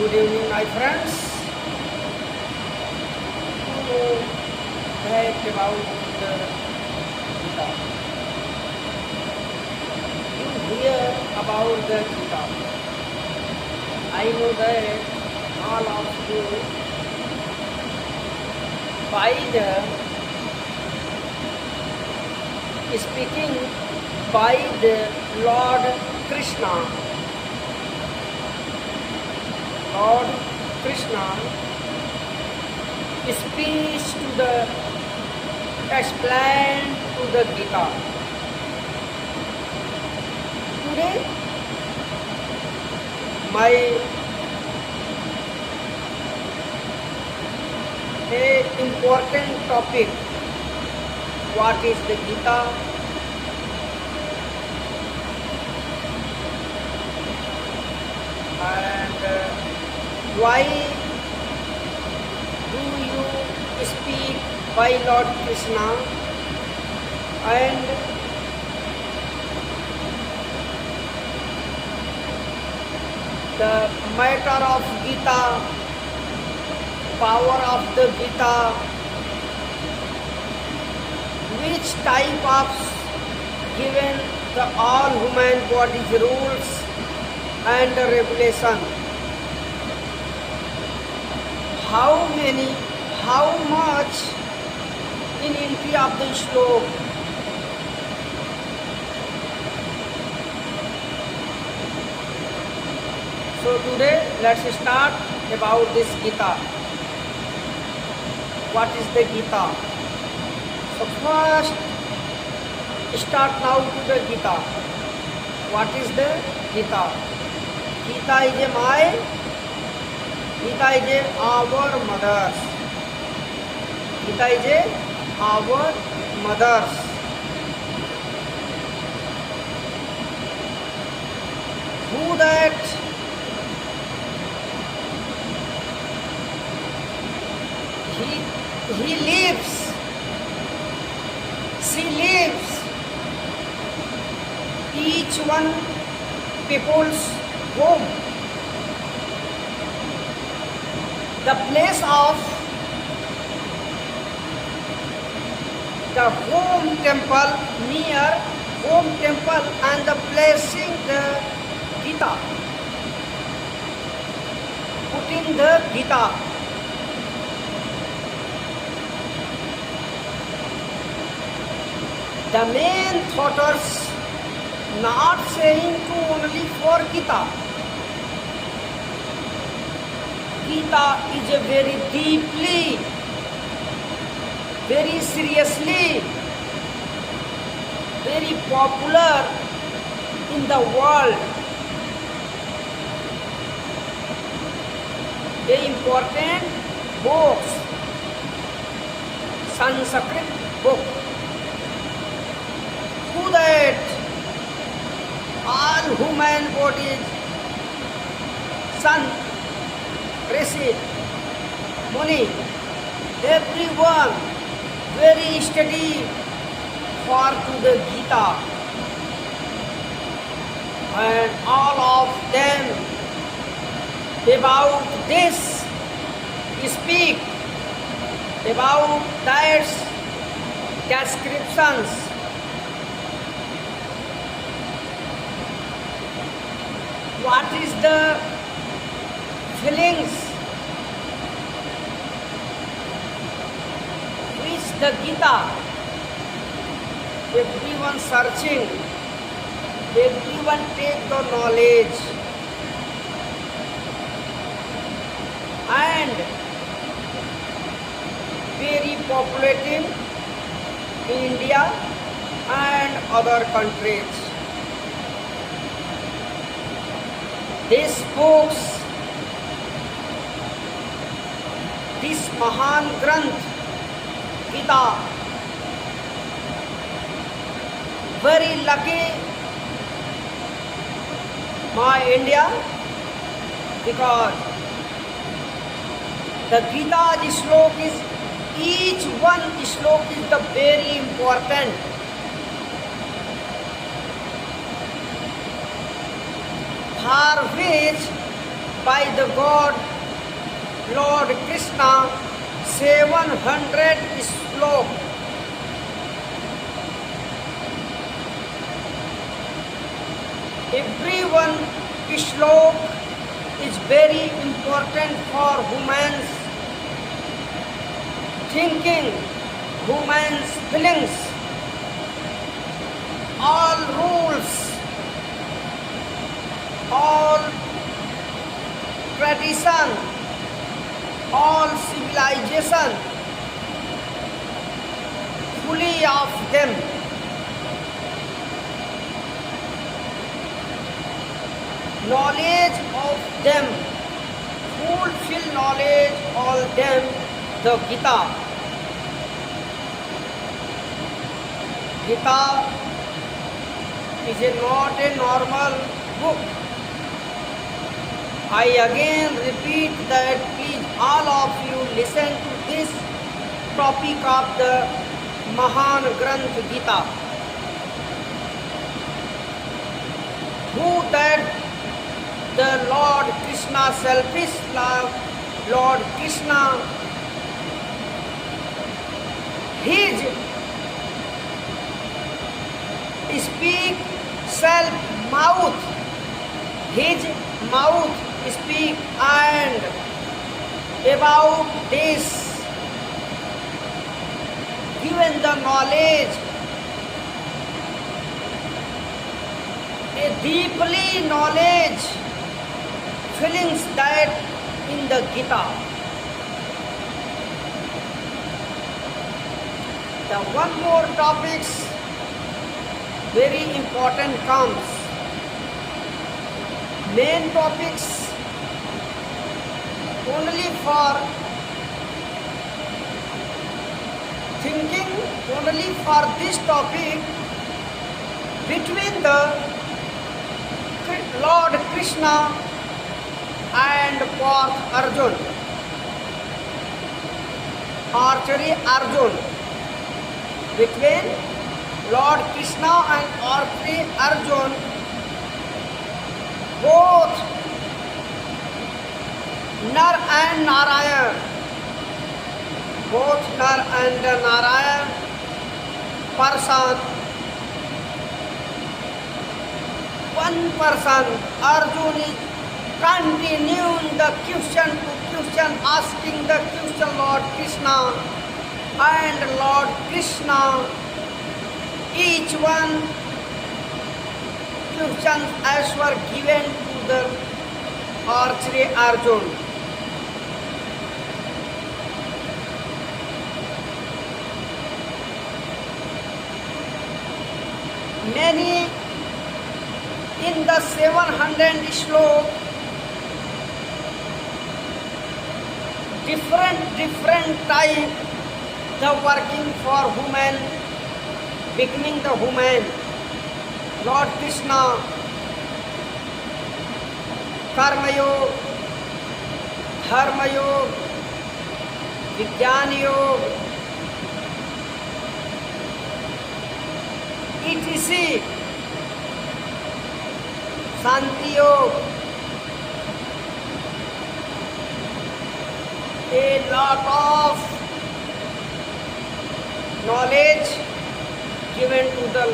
Good evening, my friends. You know that about the Gita. You hear about the Gita. I know that all of you by the speaking by the Lord Krishna. Lord Krishna speaks to the explain to the Gita. Today, my important topic. What is the Gita? And why do you speak by Lord Krishna? And the matter of Gita, power of the Gita, which type of given the all human bodies rules and regulation, how much in entry of the slok, so today let's start about this Gita. What is the Gita? So first start now to the Gita. What is the Gita? Gita is our mothers. Gita is our mothers. Who that he lives, she lives, each one people's home. The place of the home temple, near home temple, and the placing the Gita, putting the Gita. The main thoughters not saying to only for Gita. Gita is a very deeply, very seriously, very popular in the world. The important books, Sanskrit book. Who that all human bodies, son, rishi, muni, everyone very study for to the Gita, and all of them about this speak about that descriptions. What is the feelings which the Gita, everyone searching, everyone take the knowledge, and very populating in India and other countries. These books, this Mahan Granth, Gita, very lucky my India, because the Gita slok is, each one slok is the very important. For which by the God Lord Krishna, 700 slok. Every one slok is very important for humans thinking, humans feelings. All rules, all tradition, all civilization, fully of them. Knowledge of them, fulfill knowledge all them, the Gita. Gita is not a normal book. I again repeat that please all of you listen to this topic of the Mahan Granth Gita. Who that the Lord Krishna, selfish love, Lord Krishna, his speak self mouth, his mouth speak and about this given the knowledge, a deeply knowledge feelings that in the Gita. The one more topics very important comes. Main topics only for thinking, only for this topic between the Lord Krishna and Parth Arjun, archery Arjun, between Lord Krishna and archery Arjun, both Nar and Narayan, both Nar and Narayan person, one person, Arjun is continuing the question to question, asking the question Lord Krishna, and Lord Krishna, each one questions as were given to the archery Arjun. Many in the 700 slok, different type the working for human, becoming the human. Lord Krishna, Karma Yoga, Dharma Yoga, Vijnana Yoga, etc. Shanti Yoga, a lot of knowledge given to the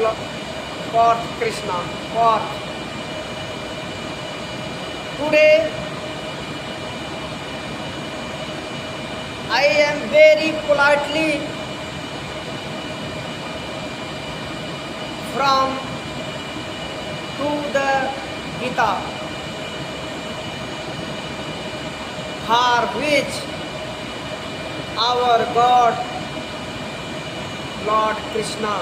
Lord Krishna. Today, I am very politely from to the Gita, for which our God, Lord Krishna,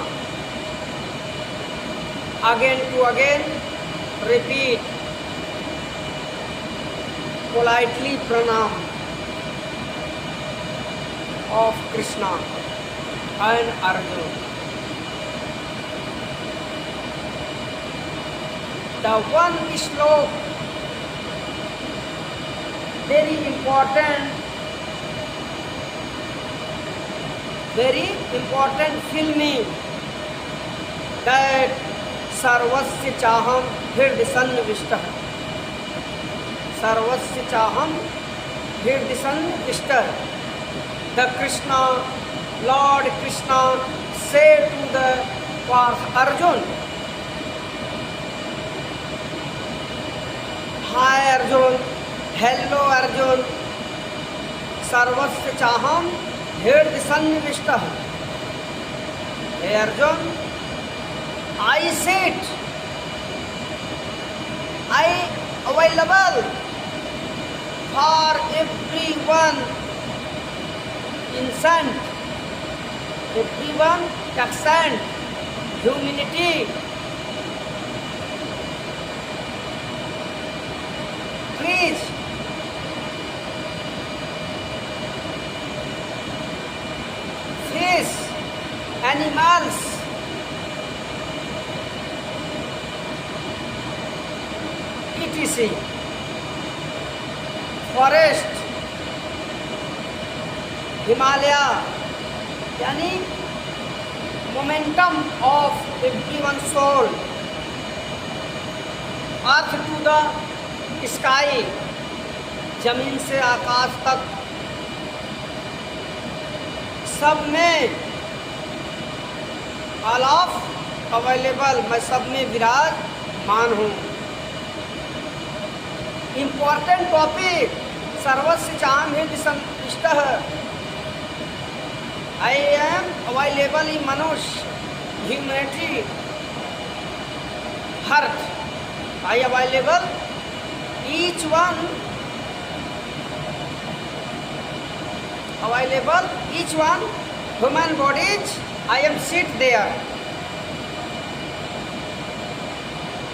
again to again repeat, politely pranam of Krishna and Arjuna. The one slok very important filming that सर्वस्य चाहम हृदय सन्निविष्टः, सर्वस्य चाहम हृदय सन्निविष्ट. The Krishna, Lord Krishna said to the Parth Arjun, Hi Arjun, hello Arjun, सर्वस्य चाहम हृदय सन्निविष्ट. Hey Arjun, I sit, I available for everyone innocent, everyone accent, humanity. Please fish, animals, etc. Forest, Himalaya, यानी momentum of everyone's soul, earth to the sky, जमीन से आकाश तक, सब में all of available, मैं सब में विराजमान हूँ. इम्पॉर्टेंट टॉपिक, सर्वस्य चाहम हृदय सन्निविष्ट. आई एम अवेलेबल इन मनुष्य, humanity, hearth. I available each one, available each one human bodies. I am sit there.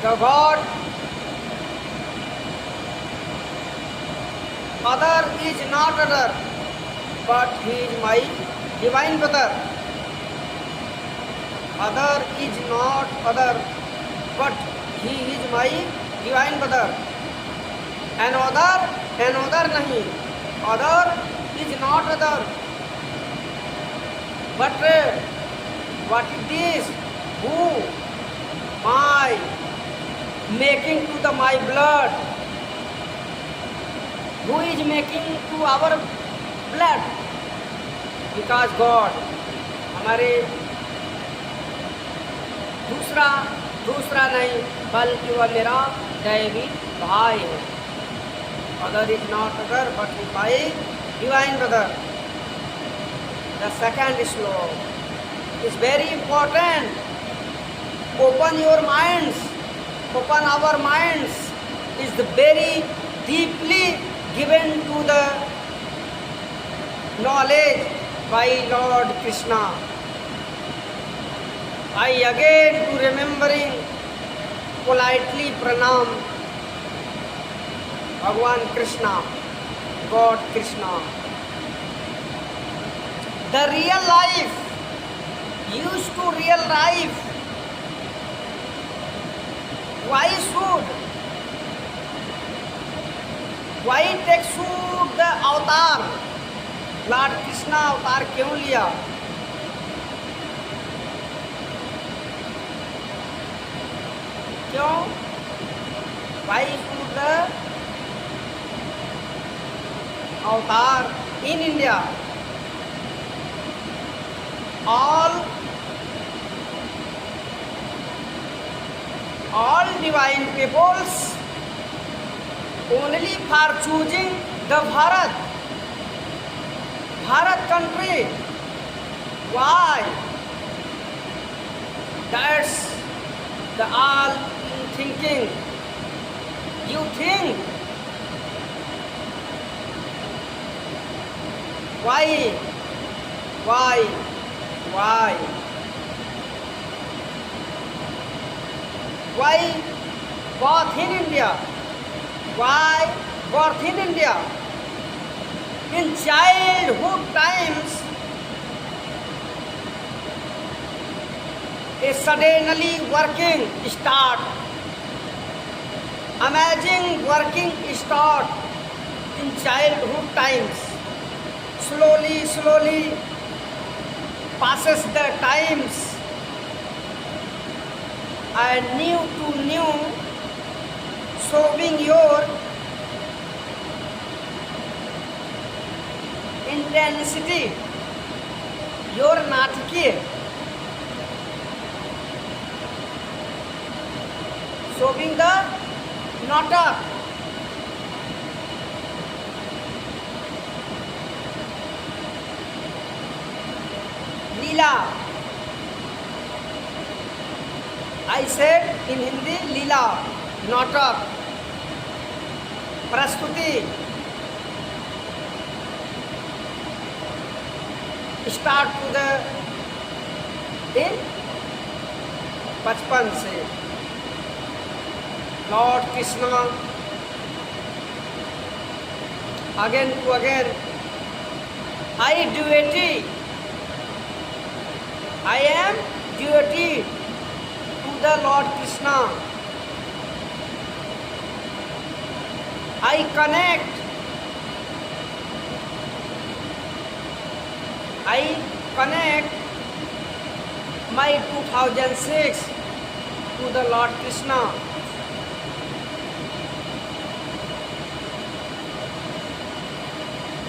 The God other is not other, but he is my divine brother. Other is not other, but he is my divine brother. Another nahi, other is not other, but what is this? Who? My making to the my blood. Who is making to our blood? Because God. हमारे दूसरा नहीं, बल्कि वह मेरा दैवी भाई है. Other is not other, but my divine brother. The second sloka is very important. Open your minds, open our minds, is the very deeply given to the knowledge by Lord Krishna. I again to remembering politely pranam Bhagwan Krishna, God Krishna. The real life, used to real life. Why take shoot the avatar? Lord Krishna अवतार क्यों लिया? क्यों? Why shoot the avatar in India? All divine peoples only for choosing the Bharat country. Why? That's the all thinking. You think why? Why birth in India? Why birth in India? In childhood times, a suddenly working start. Amazing working start in childhood times. Slowly passes the times. And new to new, showing your intensity, your नाटकीय, showing the natak, Leela. I said in Hindi लीला, नाटक, प्रस्तुति. Start to the in बचपन से Lord Krishna again to again I duty, I am duty to the Lord Krishna. I connect, I connect my 2006 to the Lord Krishna.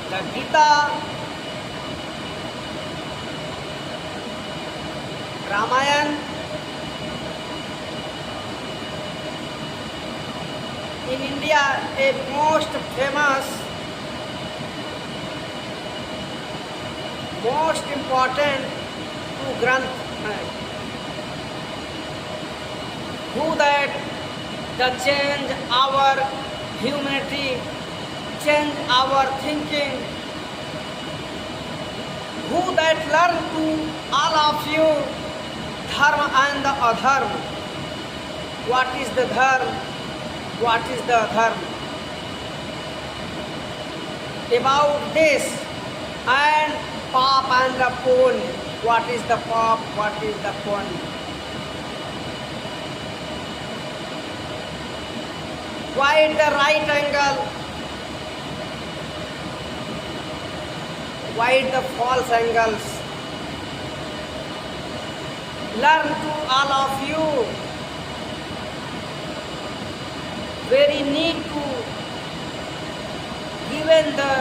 The Gita, Ramayana, in India a most famous, most important two granth hai. Who that the change our humanity, change our thinking. Who that learn to all of you dharma and the adharma. What is the dharma? What is the adharma? About this and Pop and the punya. What is the pop? What is the punya? Why the right angle? Why the false angles? Learn to all of you. Very need to given the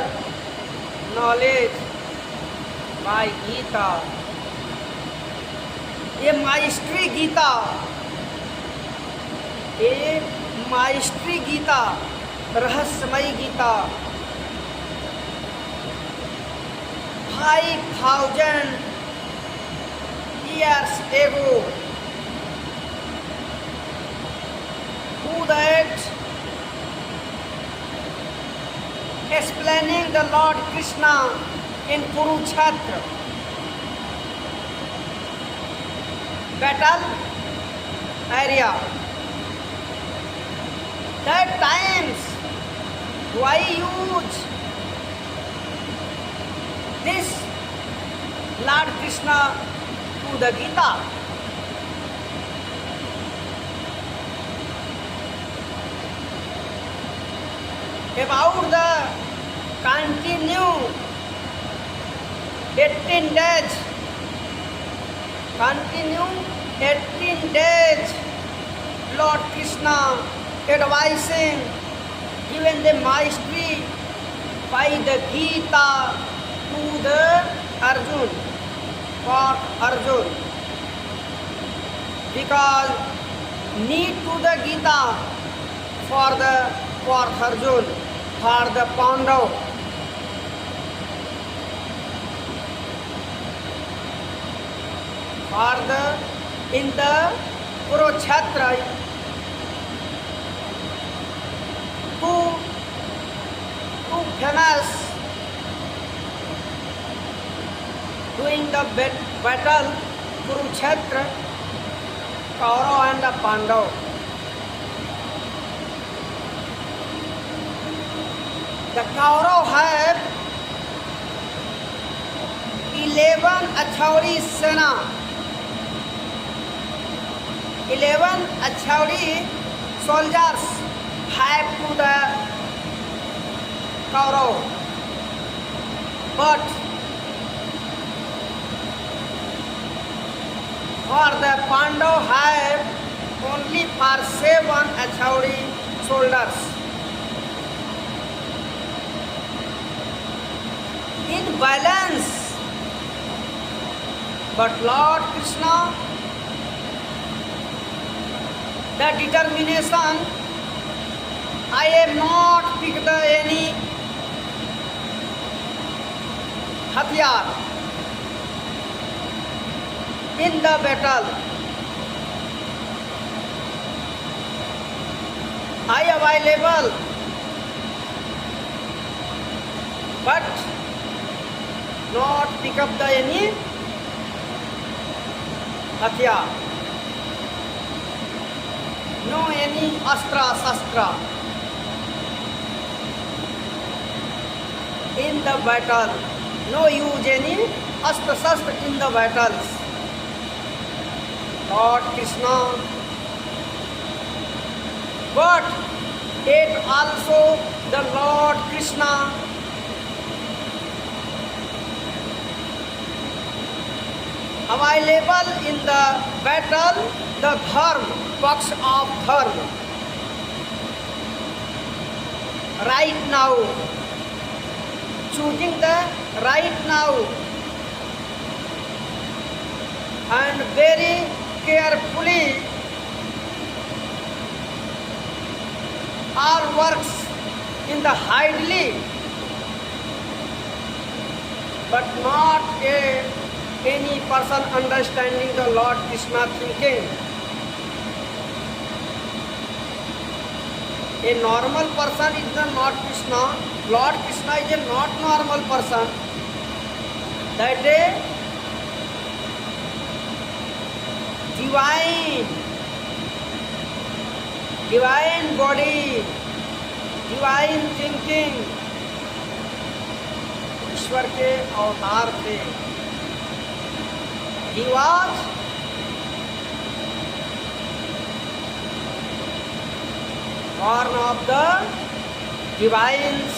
knowledge by Gita. ये mystery Gita, ये mystery Gita, रहस्यमयी Gita 5000 years ago. Who that explaining the Lord Krishna in Kurukshetra battle area. That times why use this Lord Krishna to the Gita. About the continue 18 days, continue 18 days, Lord Krishna advising, given the mastery by the Gita to the Arjun, for Arjun, because need to the Gita for Arjun, for the Pandav. For in the Kurukshetra, two famous doing the battle Kurukshetra, Kaurav and the Pandav. The Kaurav have 11 Achauri Sena. 11 Achauri soldiers have to the Kaurav, but for the Pandav have only for 7 Achauri soldiers. in balance. But Lord Krishna, the determination, I am not picked any hathiyar in the battle. I available, but not pick up the any hathiyar. No any astra shastra in the battle. No use any astra shastra in the battles. Lord Krishna, but it also the Lord Krishna available in the battle, the dharma, paksh of dharma. Right now, choosing the right now and very carefully all works in the hidely, but not any person understanding the Lord Krishna thinking. A normal person is the not Krishna. Lord Krishna is a not normal person. That is divine body, divine thinking. ईश्वर के अवतार थे. He was born of the divines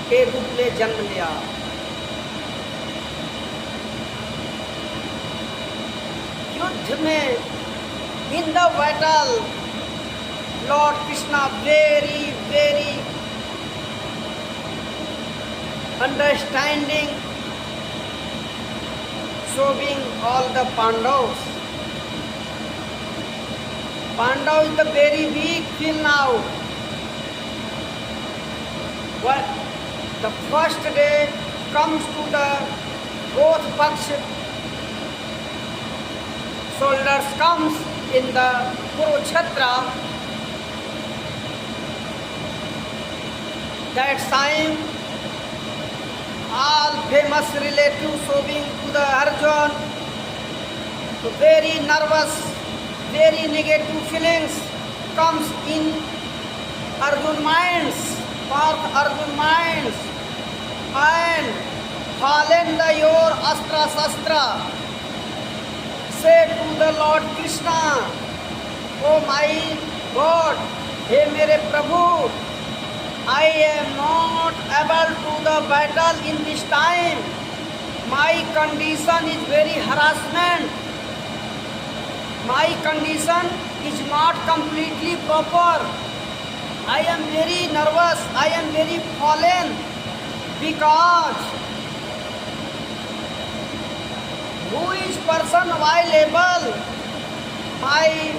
के रूप में जन्म लिया. युद्ध में in the battle Lord Krishna very understanding, showing all the Pandavas. Pandav is the very weak till now. What the first day comes to the both paksh soldiers comes in the Kurukshetra. That time all famous relatives showing to the Arjun, so very nervous, very negative feelings comes in Arjun minds, Parth Arjun minds, and fallen the your astra shastra, say to the Lord Krishna, oh my God, हे मेरे प्रभु, I am not able to the battle in this time. My condition is very harassment. My condition is not completely proper. I am very nervous. I am very fallen because who is person available? My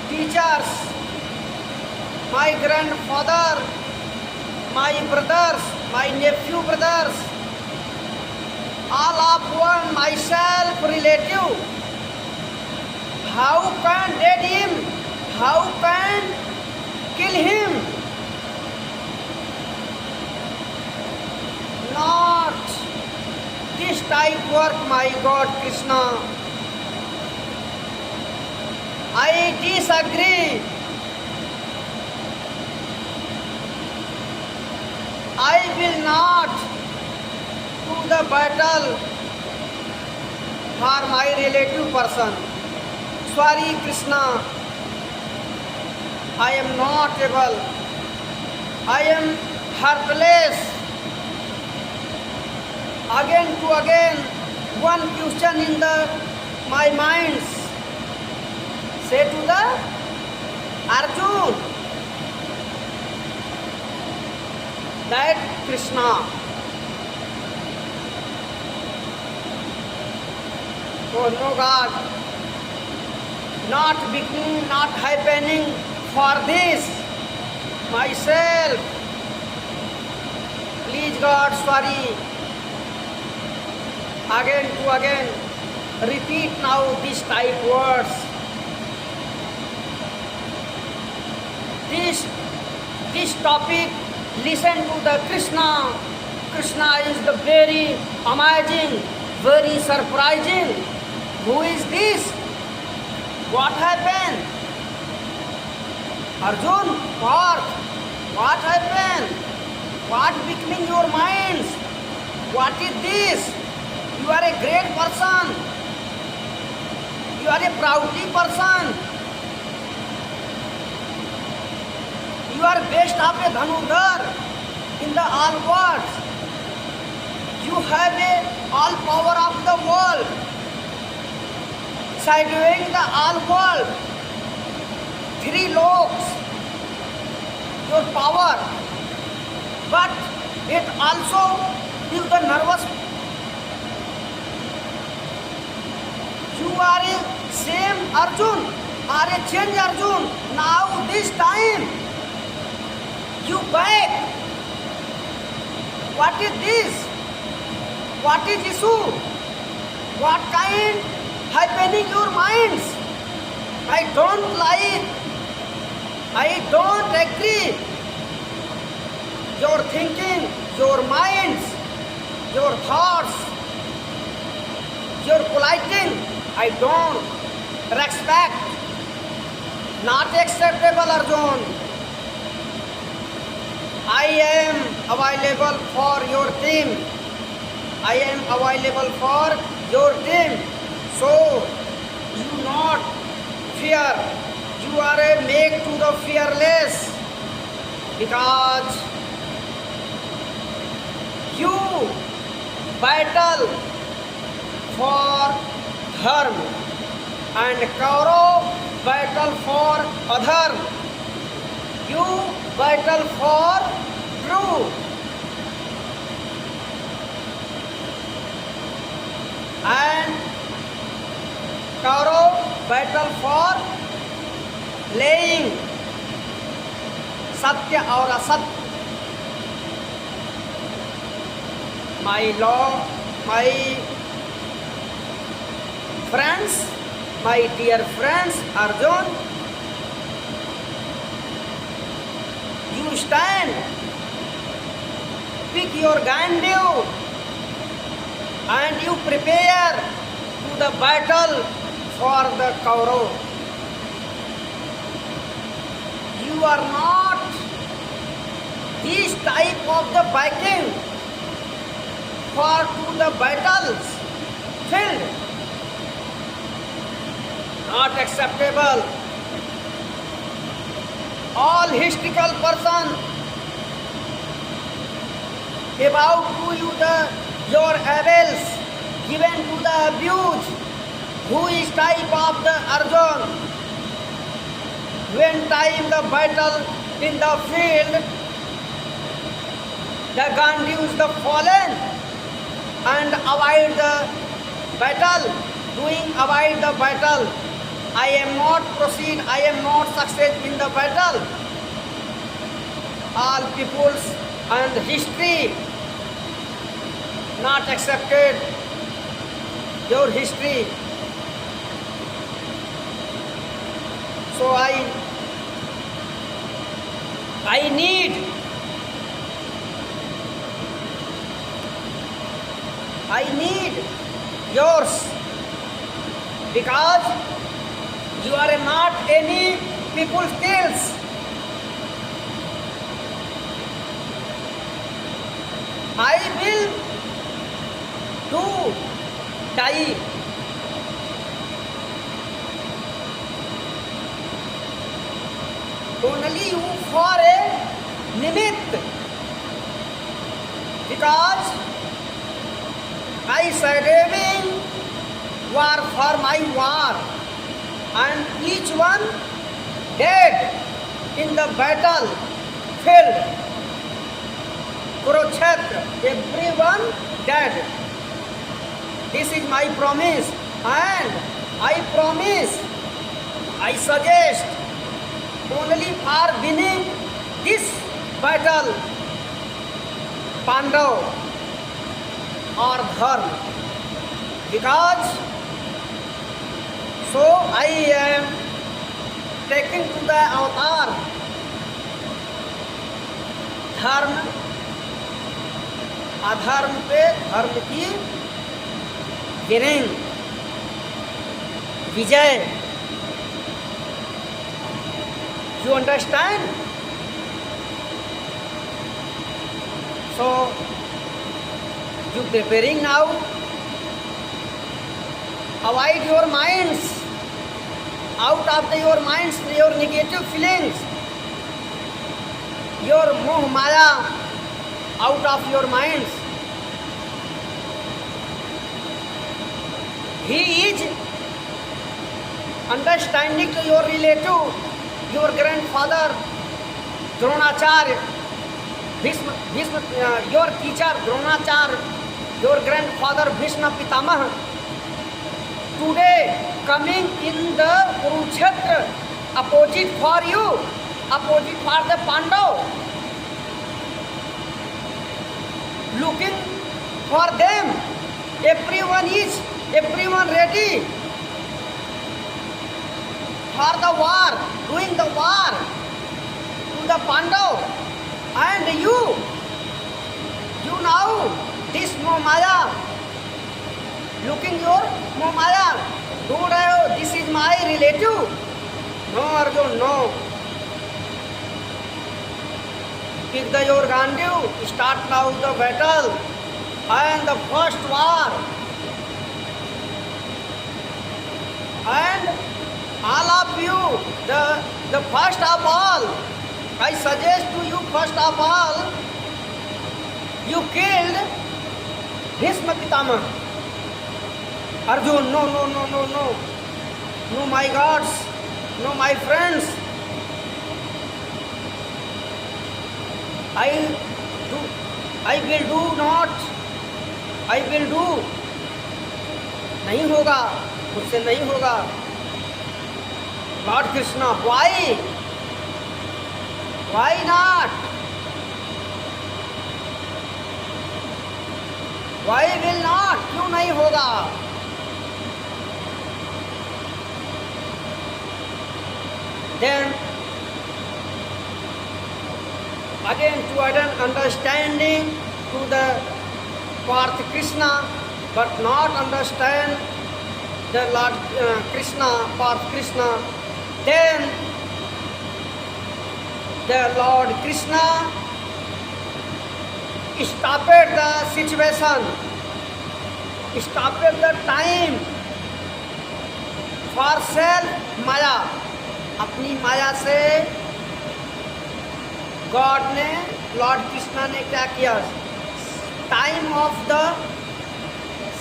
teachers, my grandfather, my brothers, my nephew brothers, all of one, myself relative. How can dead him? How can kill him? Not this type work, my God Krishna. I disagree. I will not do the battle for my relative person. Sorry Krishna, I am not able. I am heartless. Again to again, one question in my mind. Say to the Arjun, that Krishna. Oh no God, not beginning, not happening for this myself. Please God, sorry. Again to again, repeat now these type words. This topic, listen to the Krishna. Krishna is the very amazing, very surprising. Who is this? What happened? Arjun, what happened? What becoming your minds? What is this? You are a great person. You are a proudly person. You are best of a Dhanudhar in the all worlds. You have a all power of the world, subduing the all world, 3 loks, your power, but it also is the nervous. You are a same Arjun, are a change Arjun. Now this time, you back. What is this? What is issue? What kind happening your minds? I don't like. I don't agree. Your thinking, your minds, your thoughts, your politing, I don't respect. Not acceptable, Arjun. I am available for your team. I am available for your team. So, you not fear. You are a make to the fearless. Because you battle for dharma and Kaurav battle for adharma. You battle for truth. And Kaurav battle for laying Satya or Asatya. My law, my friends, my dear friends, Arjun, you stand, pick your Gandiv, and you prepare to the battle for the Kaurav. You are not this type of the backing for to the battles field. Not acceptable. All historical person about to you your avils given to the abuse. Who is type of the Arjun? When time the battle in the field, the Gandhis the fallen and avoid the battle, avoid the battle. I am not proceed, I am not success in the battle. All peoples and history not accepted your history. So I need yours, because you are not any people's skills. I will do die. Only you for a nimit, because I surviving war for my war, and each one dead in the battle field. Kurukshetra, everyone dead. This is my promise, and I promise, I suggest only for winning this battle, Pandav or Dharma, because so I am taking to the avatar धर्म अधर्म पे धर्म की winning Vijay. You understand? So you preparing now. Avoid your minds, out of your minds, your negative feelings, your moh maya out of your minds. He is understanding to your relative, your grandfather Dronacharya, Bhishma, your teacher Dronacharya, your grandfather Bhishma Pitamaha, today coming in the Kurukshetra, opposite for you, opposite for the Pandav, looking for them. Everyone ready for the war, doing the war to the Pandav, and you now this Maya, looking your Maya, do this is my relative. No, Arjun, no. Pick your Gandiv, start now the battle and the first war. And all of you, the first of all, I suggest to you, first of all, you killed Bhishma Pitamaha. Arjun, no, no, my gods, no, my friends. I will do, नहीं होगा, मुझसे नहीं होगा. Lord Krishna, why not? Why will not? क्यों नहीं होगा? Then again to add an understanding to the Parth Krishna, but not understand the Lord Krishna, Parth Krishna. Then the Lord Krishna stopped the situation, stopped the time for self Maya. अपनी माया से God ने, Lord Krishna ने क्या किया, time of the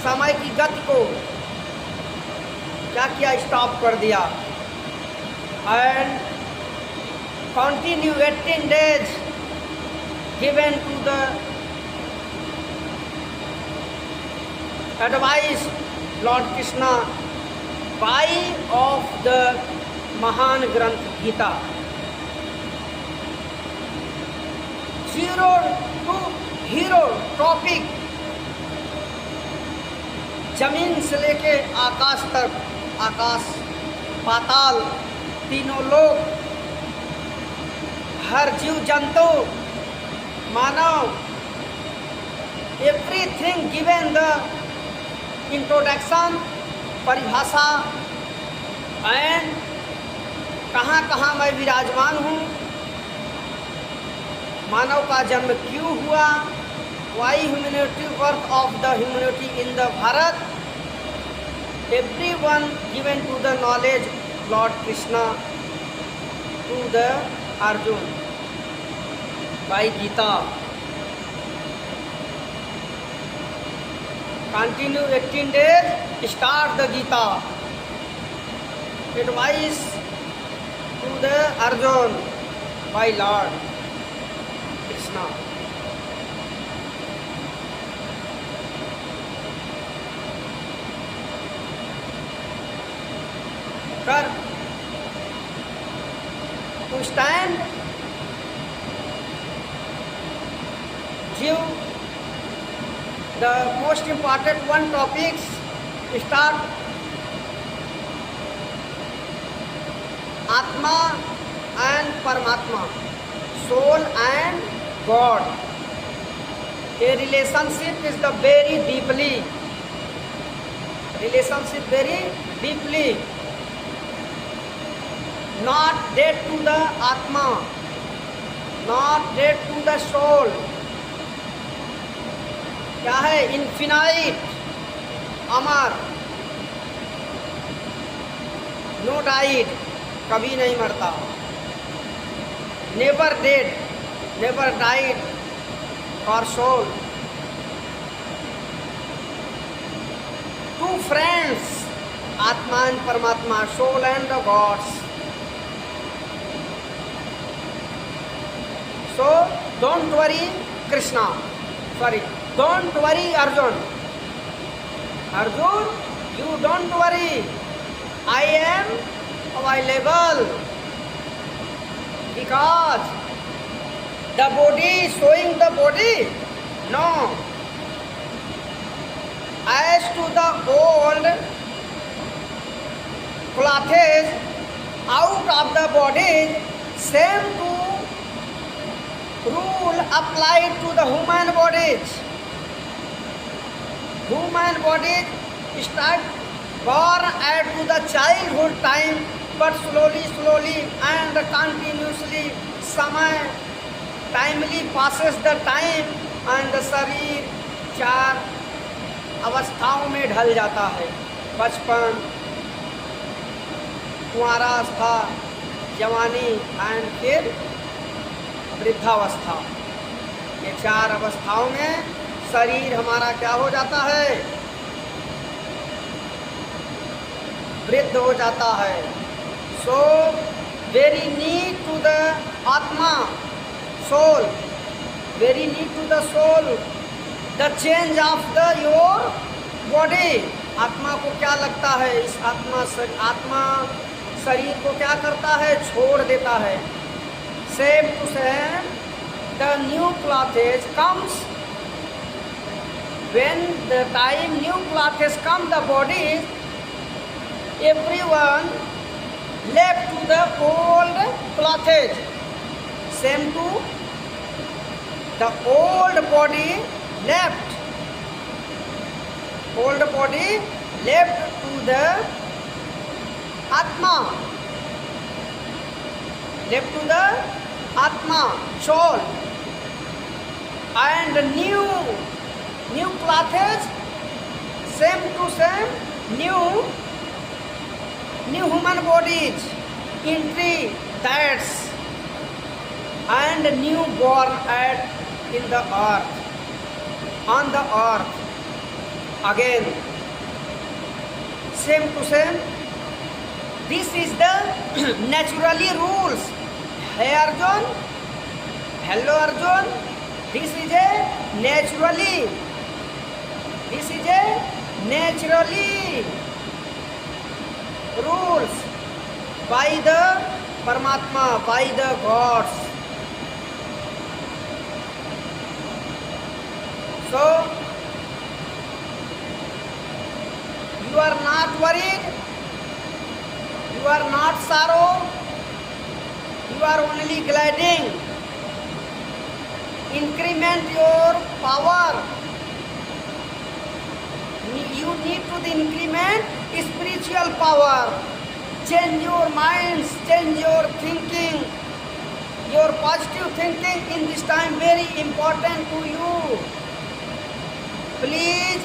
समय की गति को क्या किया, स्टॉप कर दिया. And continue 18 days given to the advice Lord Krishna by of the महान ग्रंथ गीता. 0 to हीरो टॉपिक, जमीन से लेके आकाश तक, आकाश पाताल तीनों लोग, हर जीव जंतु मानव, एवरीथिंग गिवन द इंट्रोडक्शन, परिभाषा, एंड कहाँ कहाँ मैं विराजमान हूँ, मानव का जन्म क्यों हुआ, why humanity, worth of the humanity in the Bharat, everyone given to the knowledge Lord Krishna to the Arjun by Gita. Continue 18 days, start the Gita. Advice to the Arjun by Lord Krishna. कर, to stand, give the most important one topics, start Atma and Paramatma, soul and God. A relationship is the very deeply, relationship very deeply, not dead to the Atma, not dead to the soul. क्या है? Infinite, अमर, no died, कभी नहीं मरता, never dead, never died for soul. Two friends, आत्मा and परमात्मा, soul and the gods. So don't worry Krishna, sorry, don't worry Arjun. Arjun, you don't worry. I am available. Because the body is showing the body. No. As to the old clothes out of the body, same to rule applied to the human bodies. Human bodies start born at to the childhood time, but slowly and continuously समय timely passes the time and the शरीर 4 अवस्थाओं में ढल जाता है. बचपन, कुंवारावस्था, जवानी and फिर वृद्धावस्था. ये 4 अवस्थाओं में शरीर हमारा क्या हो जाता है? वृद्ध हो जाता है. So very need to the आत्मा, soul, very need to the soul, the change of the your body. आत्मा को क्या लगता है? इस आत्मा शरीर को क्या करता है? छोड़ देता है. Same to same the new clothes comes. When the time new clothes come, the body, everyone left to the old clothes. Same to the old body left. Old body left to the Atma. Left to the Atma, soul. And new clothes, same to same, new human bodies, entry that's and new born in the earth, on the earth again, same to same. This is the naturally rules. Hey Arjun, hello Arjun, this is a naturally. This is a naturally rules by the Paramatma, by the gods. So you are not worried, you are not sorrow, you are only gliding. Increment your power. You need to increment spiritual power. Change your minds, change your thinking. Your positive thinking in this time very important to you. Please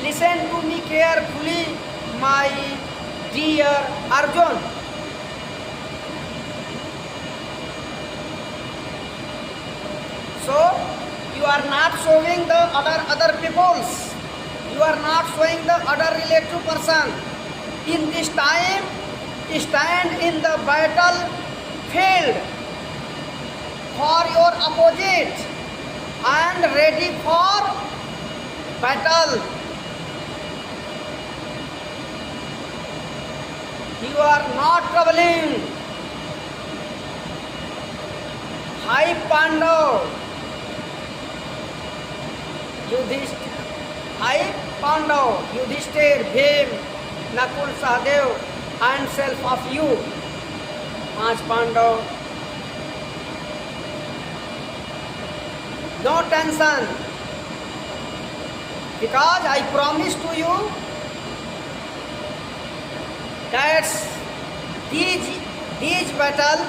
listen to me carefully, my dear Arjun. So you are not showing the other peoples. You are not showing the other relative person. In this time, stand in the battle field for your opposite and ready for battle. You are not troubling. 5 Pandav, Yudhishthir, 5 Pandav, Yudhishthir, Bhim, Nakul, Sahadev, and self of you. 5 Pandav. No tension, because I promise to you that these battle,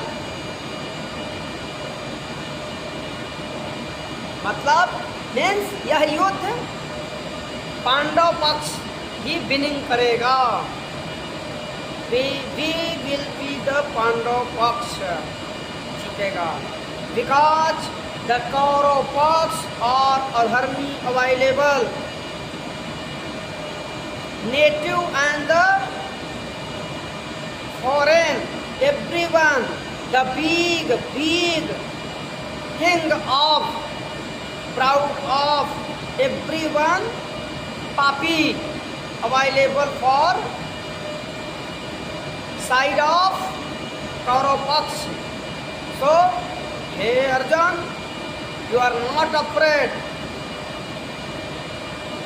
मतलब means यह युद्ध पांडव पक्ष ही winning करेगा. we will be the Pandava पक्ष जीतेगा. because the Kaurav paks are adharmi available, native and the foreign, everyone, the big king of, proud of everyone, papi, available for side of Kaurav paks. So, hey Arjun, you are not afraid.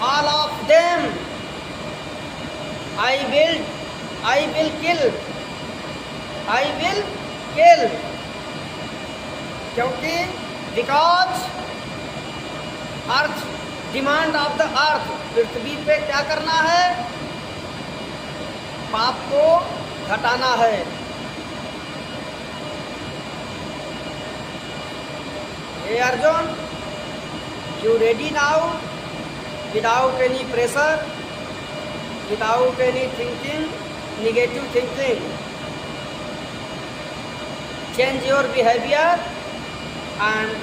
All of them I will kill. क्योंकि because earth, demand of the earth, पृथ्वी पे क्या करना है? पाप को घटाना है. Hey Arjun, you ready now? Without any pressure, without any thinking, negative thinking. Change your behavior and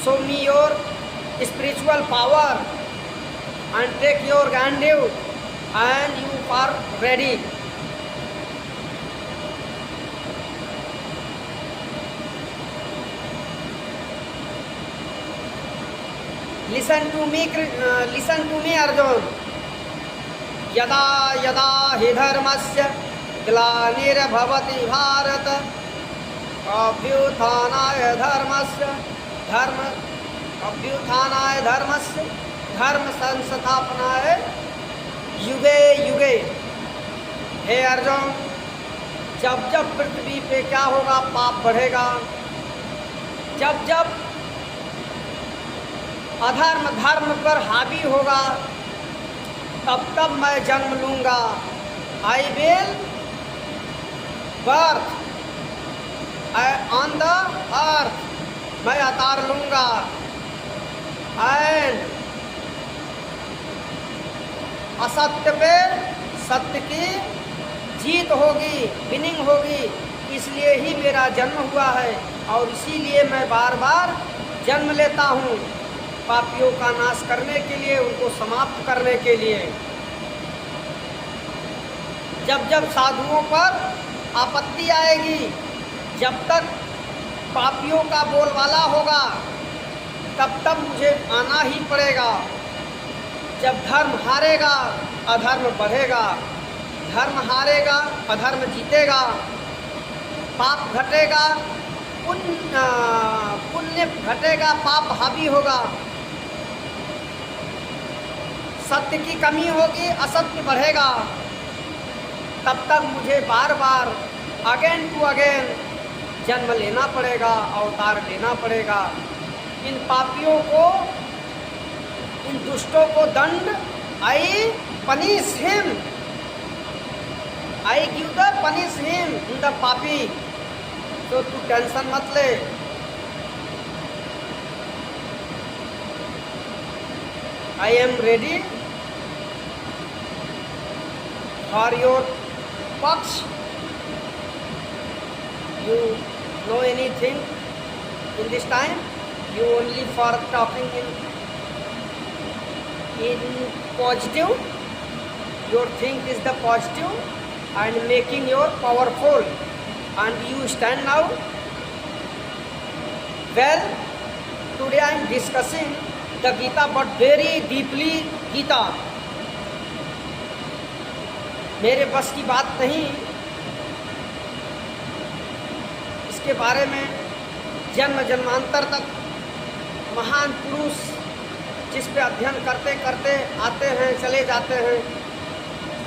show me your spiritual power and take your Gandiv, and you are ready. Listen to me Arjun. यदा यदा हि धर्मस्य ग्लानिर्भवति भारत अभ्युत्थानाय धर्मस्य धर्म संस्थापनाय युगे युगे. हे अर्जुन, जब जब पृथ्वी पे क्या होगा? पाप बढ़ेगा. जब जब अधर्म धर्म पर हावी होगा, तब तब मैं जन्म लूँगा. I will birth on the earth, मैं अवतार लूँगा. एंड असत्य पे सत्य की जीत होगी, विनिंग होगी. इसलिए ही मेरा जन्म हुआ है और इसीलिए मैं बार बार जन्म लेता हूँ, पापियों का नाश करने के लिए, उनको समाप्त करने के लिए. जब जब साधुओं पर आपत्ति आएगी, जब तक पापियों का बोलबाला होगा, तब तब मुझे आना ही पड़ेगा. जब धर्म हारेगा, अधर्म बढ़ेगा. धर्म हारेगा, अधर्म जीतेगा. पाप घटेगा, पुण्य घटेगा, पाप हावी होगा. सत्य की कमी होगी, असत्य बढ़ेगा. तब तक मुझे बार बार अगेन टू अगेन जन्म लेना पड़ेगा, अवतार लेना पड़ेगा. इन पापियों को, इन दुष्टों को दंड, I punish him, I give the punish him in the पापी. तो तू टेंशन मत ले. I am ready for your पक्ष. You know anything in this time? You only for talking in positive. Your think is the positive and making your powerful. And you stand now. Well, today I am discussing the Gita, but very deeply Gita. मेरे बस की बात नहीं। इसके बारे में जन्म जन्मांतर तक महान पुरुष जिस पे अध्ययन करते करते आते हैं, चले जाते हैं।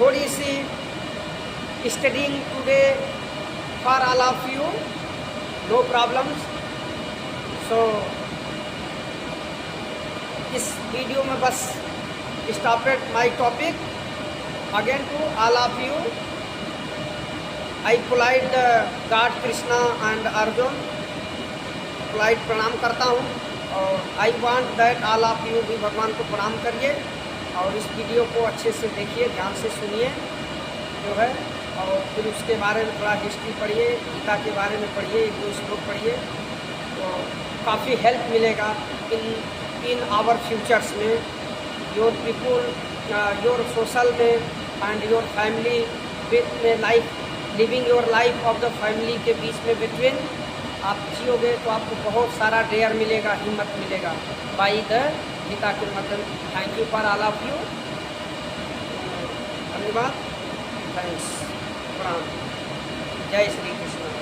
थोड़ी सी studying today for all of you, no problems. So इस वीडियो में बस stopped my topic again to all of you. I polite god Krishna and Arjun, polite प्रणाम करता हूँ। और I want that all of you भी भगवान को प्रणाम करिए और इस वीडियो को अच्छे से देखिए, ध्यान से सुनिए जो है। और फिर उसके बारे में थोड़ा हिस्ट्री पढ़िए, गीता के बारे में पढ़िए, एक दो श्लोक पढ़िए, तो काफ़ी हेल्प मिलेगा इन आवर फ्यूचर्स में, योर पीपुल, योर सोशल में एंड योर फैमिली विथ में, life living your life of the family के बीच में बिटवीन आप जियोगे तो आपको बहुत सारा डेयर मिलेगा, हिम्मत मिलेगा बाई द गीता के माध्यम। Thank you for all of you. धन्यवाद, थैंक्स, प्रणाम, जय श्री कृष्ण।